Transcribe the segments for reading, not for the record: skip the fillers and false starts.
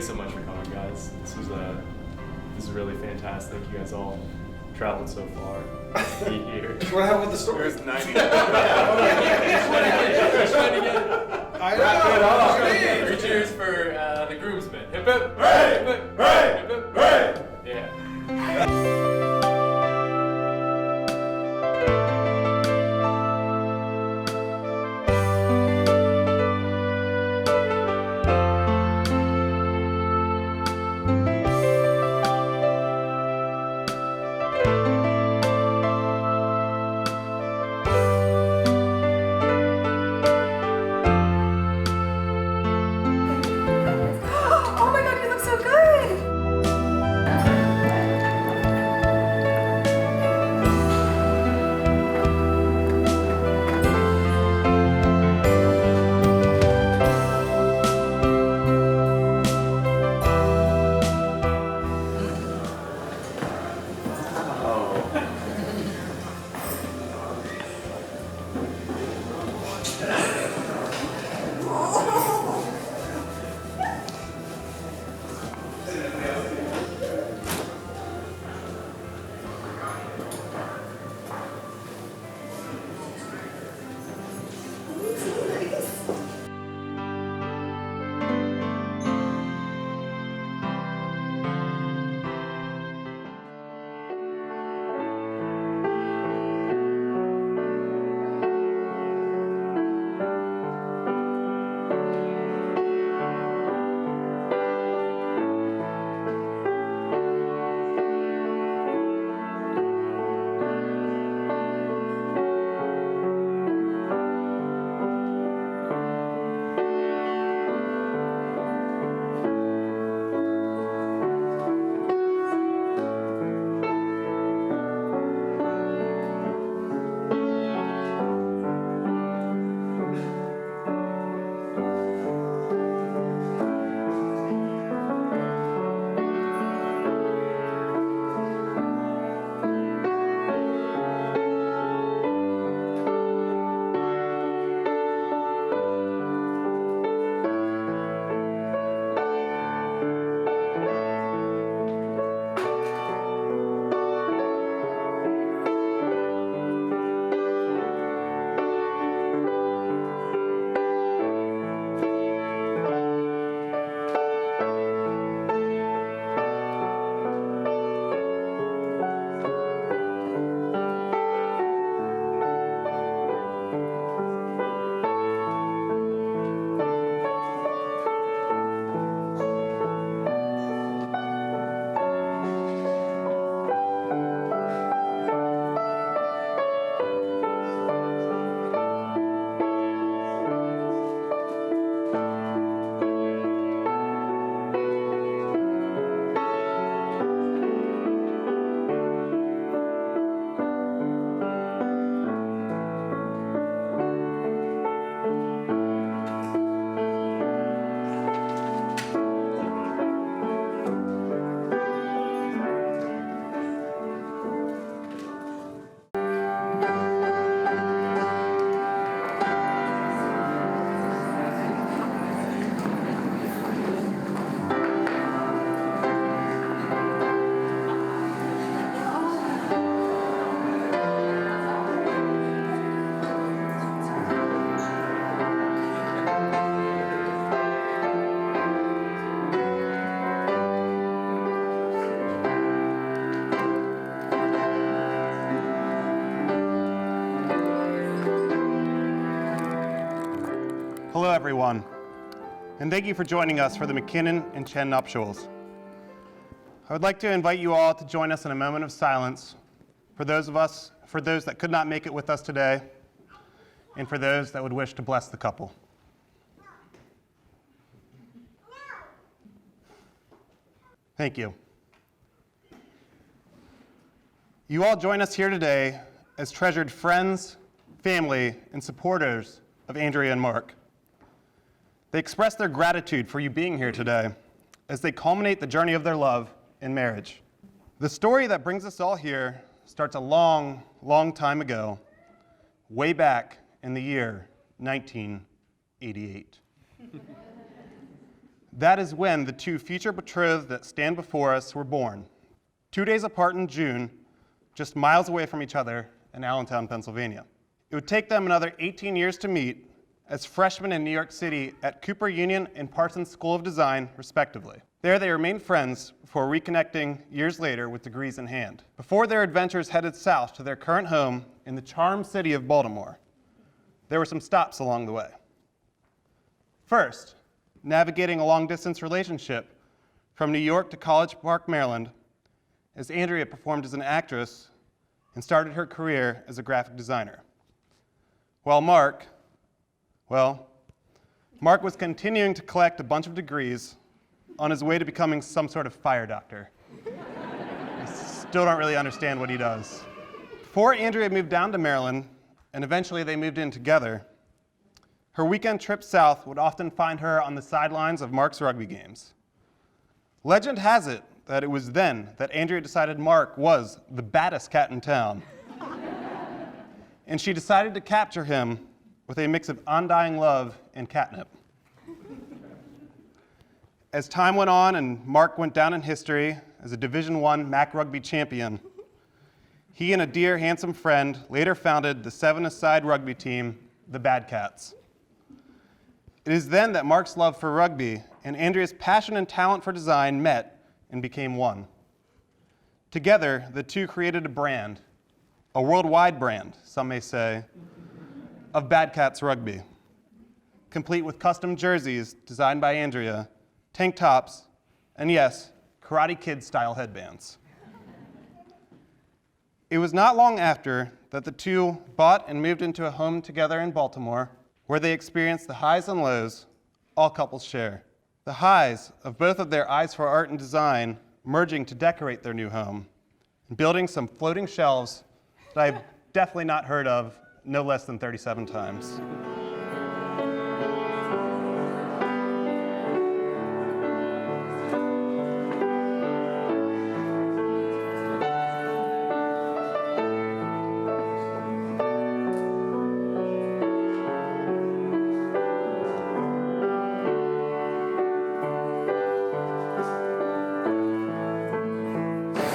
Thanks so much for coming, guys. This is really fantastic. You guys all traveled so far to be here. What happened with the story? It was 90. I know. Three cheers for the groomsmen. Hip hip! Hooray! Hip hip! Hooray! Hip hip! Hooray! Yeah. Oh my god, you look so good! Hello, everyone, and thank you for joining us for the McKinnon and Chen nuptials. I would like to invite you all to join us in a moment of silence for those that could not make it with us today, and for those that would wish to bless the couple. Thank you. You all join us here today as treasured friends, family, and supporters of Andrea and Mark. They express their gratitude for you being here today as they culminate the journey of their love in marriage. The story that brings us all here starts a long, long time ago, way back in the year 1988. That is when the two future betrothed that stand before us were born, 2 days apart in June, just miles away from each other in Allentown, Pennsylvania. It would take them another 18 years to meet as freshmen in New York City at Cooper Union and Parsons School of Design, respectively. There they remained friends before reconnecting years later with degrees in hand, before their adventures headed south to their current home in the charmed city of Baltimore. There were some stops along the way. First, navigating a long-distance relationship from New York to College Park, Maryland, as Andrea performed as an actress and started her career as a graphic designer. While Mark was continuing to collect a bunch of degrees on his way to becoming some sort of fire doctor. I still don't really understand what he does. Before Andrea moved down to Maryland, and eventually they moved in together, her weekend trip south would often find her on the sidelines of Mark's rugby games. Legend has it that it was then that Andrea decided Mark was the baddest cat in town. And she decided to capture him with a mix of undying love and catnip. As time went on and Mark went down in history as a Division I MAC rugby champion, he and a dear, handsome friend later founded the 7-a-side rugby team, the Bad Cats. It is then that Mark's love for rugby and Andrea's passion and talent for design met and became one. Together, the two created a brand, a worldwide brand, some may say, of Bad Cats Rugby, complete with custom jerseys designed by Andrea, tank tops, and yes, Karate Kid-style headbands. It was not long after that the two bought and moved into a home together in Baltimore, where they experienced the highs and lows all couples share. The highs of both of their eyes for art and design merging to decorate their new home, and building some floating shelves that I've definitely not heard of no less than 37 times.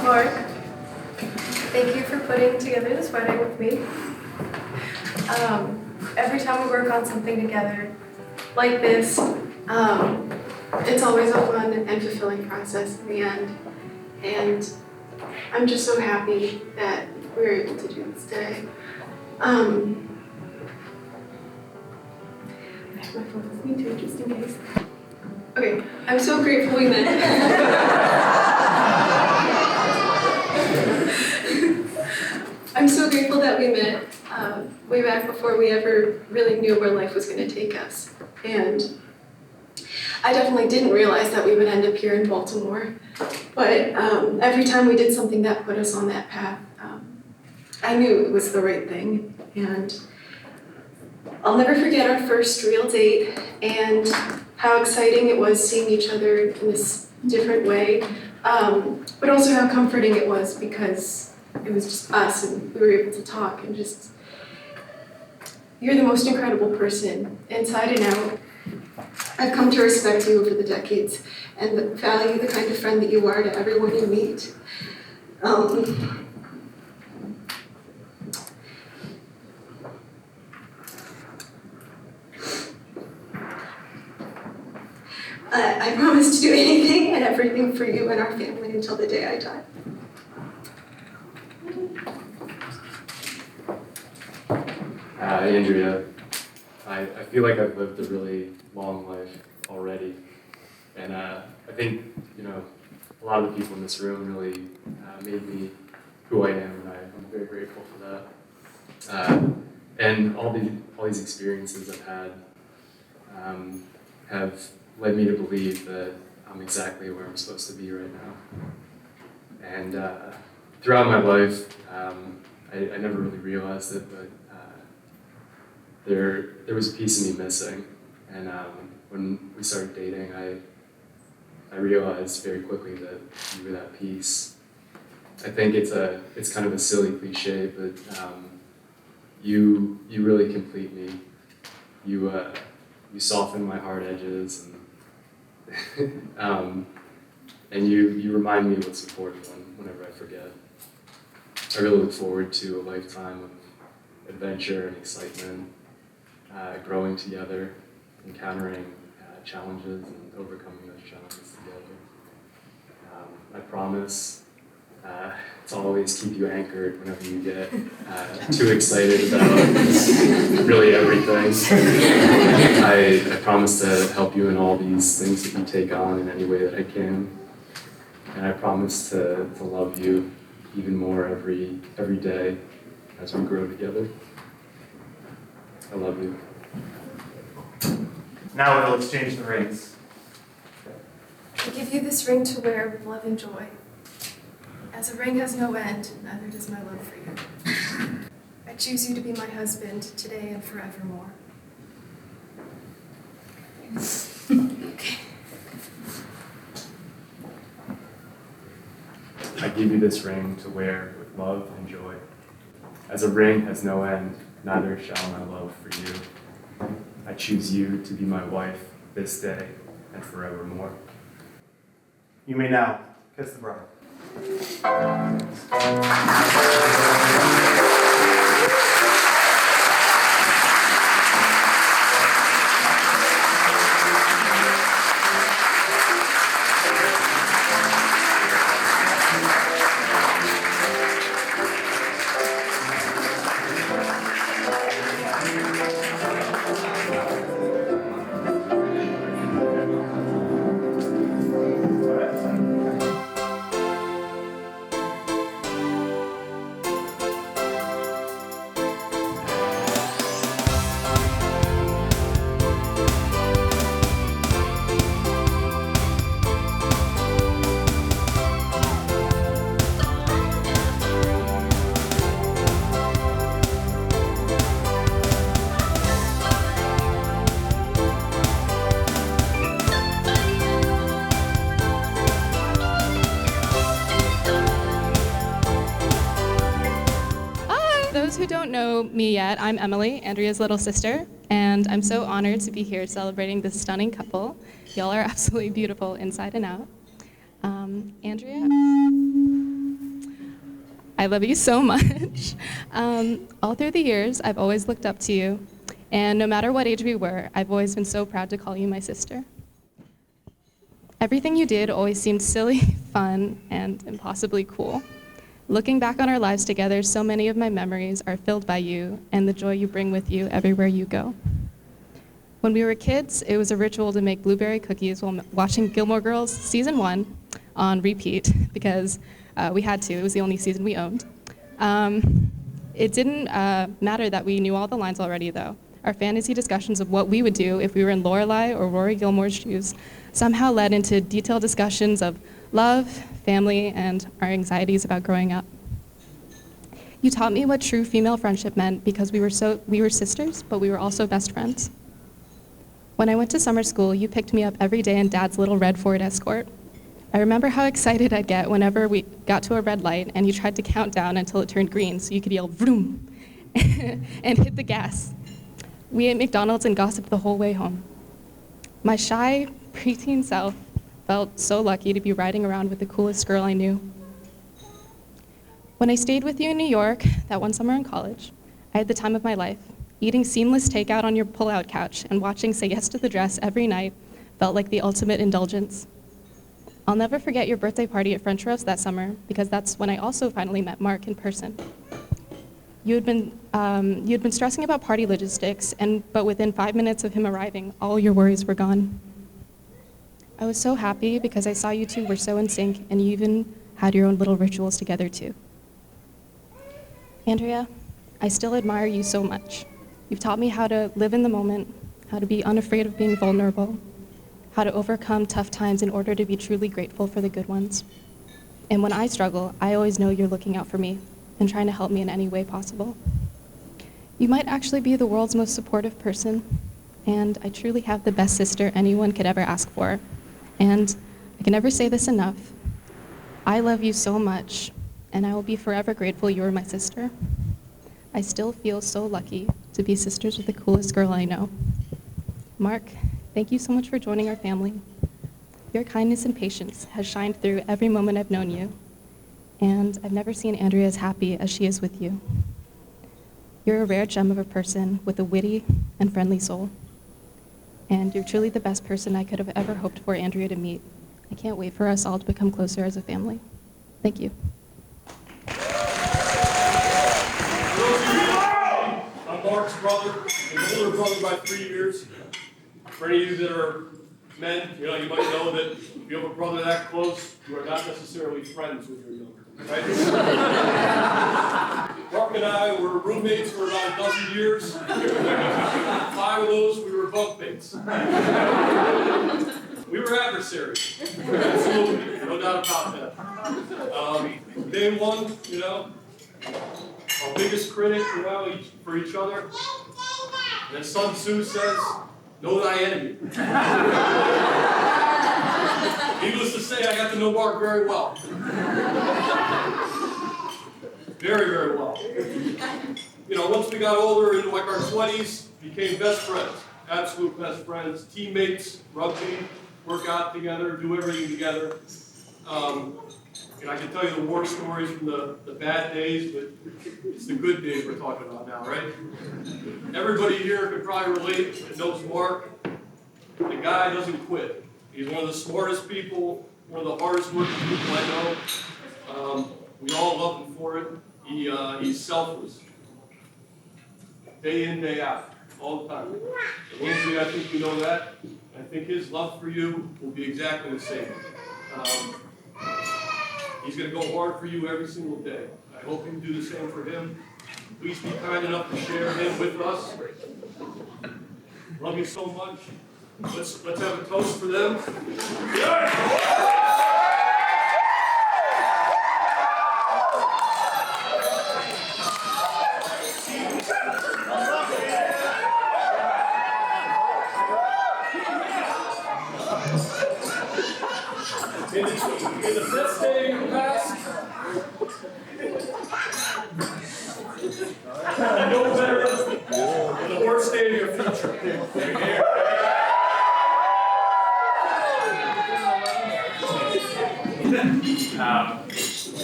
Mark, thank you for putting together this wedding with me. Every time we work on something together like this, it's always a fun and fulfilling process in the end. And I'm just so happy that we were able to do this today. I have my phone with me too, just in case. Okay, I'm so grateful we met. I'm so grateful that we met way back before we ever really knew where life was going to take us. And I definitely didn't realize that we would end up here in Baltimore. But every time we did something that put us on that path, I knew it was the right thing. And I'll never forget our first real date and how exciting it was seeing each other in this different way, but also how comforting it was because it was just us and we were able to talk and just, you're the most incredible person, inside and out. I've come to respect you over the decades and value the kind of friend that you are to everyone you meet. I promise to do anything and everything for you and our family until the day I die. Andrea, I feel like I've lived a really long life already, and I think, a lot of the people in this room really made me who I am, and I'm very grateful for that. And all these experiences I've had have led me to believe that I'm exactly where I'm supposed to be right now. And throughout my life, I never really realized it, but there was a piece of me missing. And when we started dating, I realized very quickly that you were that piece. I think it's kind of a silly cliche, but you really complete me. You soften my hard edges, and And you remind me what's important whenever I forget. I really look forward to a lifetime of adventure and excitement, growing together, encountering challenges and overcoming those challenges together. I promise to always keep you anchored whenever you get too excited about really everything. I promise to help you in all these things that you take on in any way that I can. And I promise to love you even more every day as we grow together. I love you. Now we'll exchange the rings. I give you this ring to wear with love and joy. As a ring has no end, neither does my love for you. I choose you to be my husband today and forevermore. Okay. I give you this ring to wear with love and joy. As a ring has no end, neither shall my love for you. I choose you to be my wife this day and forevermore. You may now kiss the bride. Those who don't know me yet, I'm Emily, Andrea's little sister, and I'm so honored to be here celebrating this stunning couple. Y'all are absolutely beautiful inside and out. Andrea, I love you so much. All through the years, I've always looked up to you, and no matter what age we were, I've always been so proud to call you my sister. Everything you did always seemed silly, fun, and impossibly cool. Looking back on our lives together, so many of my memories are filled by you and the joy you bring with you everywhere you go. When we were kids, it was a ritual to make blueberry cookies while watching Gilmore Girls Season 1 on repeat because we had to. It was the only season we owned. It didn't matter that we knew all the lines already, though. Our fantasy discussions of what we would do if we were in Lorelai or Rory Gilmore's shoes somehow led into detailed discussions of love, family, and our anxieties about growing up. You taught me what true female friendship meant because we were sisters, but we were also best friends. When I went to summer school, you picked me up every day in Dad's little red Ford Escort. I remember how excited I'd get whenever we got to a red light and you tried to count down until it turned green so you could yell vroom and hit the gas. We ate McDonald's and gossiped the whole way home. My shy, preteen self felt so lucky to be riding around with the coolest girl I knew. When I stayed with you in New York that one summer in college, I had the time of my life. Eating seamless takeout on your pull-out couch and watching Say Yes to the Dress every night felt like the ultimate indulgence. I'll never forget your birthday party at French Roast that summer because that's when I also finally met Mark in person. You had been stressing about party logistics, but within 5 minutes of him arriving, all your worries were gone. I was so happy because I saw you two were so in sync, and you even had your own little rituals together too. Andrea, I still admire you so much. You've taught me how to live in the moment, how to be unafraid of being vulnerable, how to overcome tough times in order to be truly grateful for the good ones. And when I struggle, I always know you're looking out for me and trying to help me in any way possible. You might actually be the world's most supportive person, and I truly have the best sister anyone could ever ask for. And I can never say this enough. I love you so much, and I will be forever grateful you are my sister. I still feel so lucky to be sisters with the coolest girl I know. Mark, thank you so much for joining our family. Your kindness and patience has shined through every moment I've known you, and I've never seen Andrea as happy as she is with you. You're a rare gem of a person with a witty and friendly soul, and you're truly the best person I could have ever hoped for Andrea to meet. I can't wait for us all to become closer as a family. Thank you. I'm Mark's brother, and older brother by 3 years. For any of you that are men, you might know that if you have a brother that close, you are not necessarily friends when you're younger, right? Mark and I were roommates for about a dozen years. 5 of those, we were bunkmates. We were adversaries. Absolutely, no doubt about that. Day one, our biggest critic, for each other. And then Sun Tzu says, know thy enemy. Needless to say, I got to know Mark very well. Very, very well. Once we got older, into like our 20s, became best friends. Absolute best friends, teammates, rugby, work out together, do everything together. I can tell you the war stories from the bad days, but it's the good days we're talking about now, right? Everybody here can probably relate and knows Mark. The guy doesn't quit. He's one of the smartest people, one of the hardest working people I know. We all love him for it. He's selfless. Day in, day out, all the time. And Lindsay, I think you know that. I think his love for you will be exactly the same. He's going to go hard for you every single day. I hope you do the same for him. Please be kind enough to share him with us. Love you so much. Let's have a toast for them. Yeah! In the best day of your past, no better than the worst day of your future.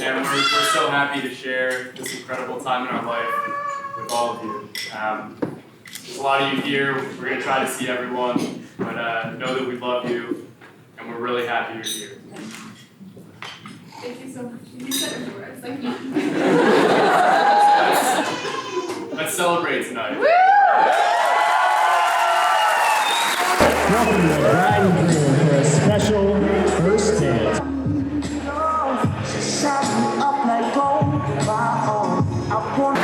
And we're so happy to share this incredible time in our life with all of you. There's a lot of you here. We're going to try to see everyone, but know that we love you, and we're really happy you're here. Thank you so much. You said it for us. Thank you. Let's celebrate tonight. Welcome the bride and groom for a special first date. Up like gold, my own. I want